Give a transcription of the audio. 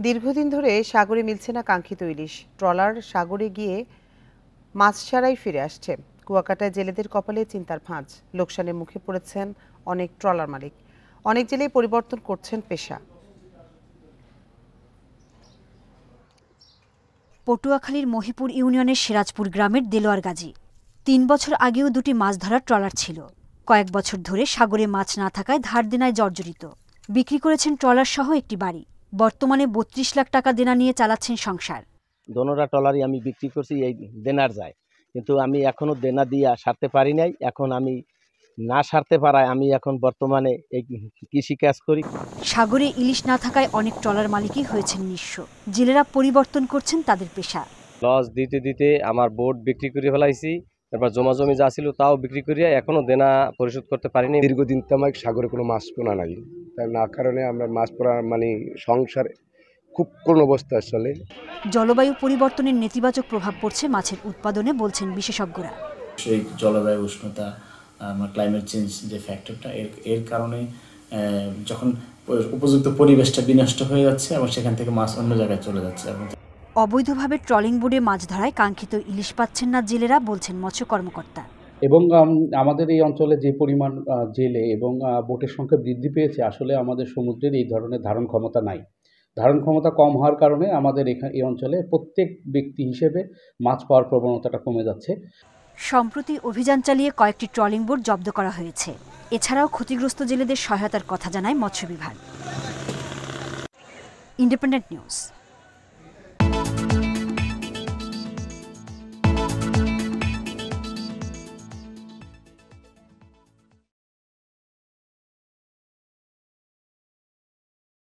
দীর্ঘদিন ধরে সাগরে মিলছে না কাঙ্ক্ষিত ইলিশ। ট্রলার সাগরে গিয়ে মাছ ছাড়াই ফিরে আসছে। কুয়াকাটায় জেলেদের কপালে চিন্তার ভাঁজ। লোকসানের মুখে পড়েছেন অনেক ট্রলার মালিক। অনেক জেলেই পরিবর্তন করছেন পেশা। পটুয়াখালীর মহিপুর ইউনিয়নের সিরাজপুর গ্রামের দেলোয়ার গাজী ৩ বছর আগেও দুটি মাছ ধরার ট্রলার ছিল। কয়েক বছর ধরে সাগরে মাছ না থাকায় ধার দেনায় জর্জরিত। বিক্রি করেছেন ট্রলার সহ একটি বাড়ি। বর্তমানে ৩২ লাখ টাকা দেনা নিয়ে চালাচ্ছেন সংসার। দোনোটা ট্রলারই আমি বিক্রি করছি এই দেনার যায়, কিন্তু আমি এখনো দেনা দিয়ে সারতে পারি নাই। এখন আমি না সারতে পারায় আমি এখন বর্তমানে এই কৃষি কাজ করি। সাগরে ইলিশ না থাকায় অনেক ট্রলার মালিকই হয়েছেন নিঃস্ব। জেলেরা পরিবর্তন করছেন তাদের পেশা। লস দিতে দিতে আমার বোট বিক্রি করে ফেলাইছি, তারপর জমা জমি যা ছিল তাও বিক্রি করিয়া এখনো দেনা পরিশোধ করতে পারিনি। দীর্ঘদিন তেমন সাগরে কোনো মাছ পোনা নাই, তাই না কারণে আমরা মাছ পোনা মানে সংসার খুব কোন অবস্থায় চলে। জলবায়ু পরিবর্তনের নেতিবাচক প্রভাব পড়ছে মাছের উৎপাদনে, বলছেন বিশেষজ্ঞরা। সেই জলবায়ু উষ্ণতা, ক্লাইমেট চেঞ্জ যে ফ্যাক্টরটা, এর কারণে যখন উপযুক্ত পরিবেশটা বিনষ্ট হয়ে যাচ্ছে এবং সেখান থেকে মাছ অন্য জায়গায় চলে যাচ্ছে। অবৈধভাবে ট্রলিং বোর্ডে মাছ ধরায় কাঙ্ক্ষিত ইলিশ পাচ্ছেন না জেলেরা, বলছেন মৎস্য কর্মকর্তা। এবং আমাদের এই অঞ্চলে যে পরিমাণ জেলে এবং বোটের সংখ্যা বৃদ্ধি পেয়েছে, আসলে আমাদের সমুদ্রের এই ধরনের ধারণ ক্ষমতা নাই। ধারণ ক্ষমতা কম হওয়ার কারণে আমাদের এই অঞ্চলে প্রত্যেক ব্যক্তি হিসেবে মাছ পাওয়ার প্রবণতাটা কমে যাচ্ছে। সম্প্রতি অভিযান চালিয়ে কয়েকটি ট্রলিং বোট জব্দ করা হয়েছে। এছাড়াও ক্ষতিগ্রস্ত জেলেদের সহায়তার কথা জানায় মৎস্য বিভাগ। Independent news.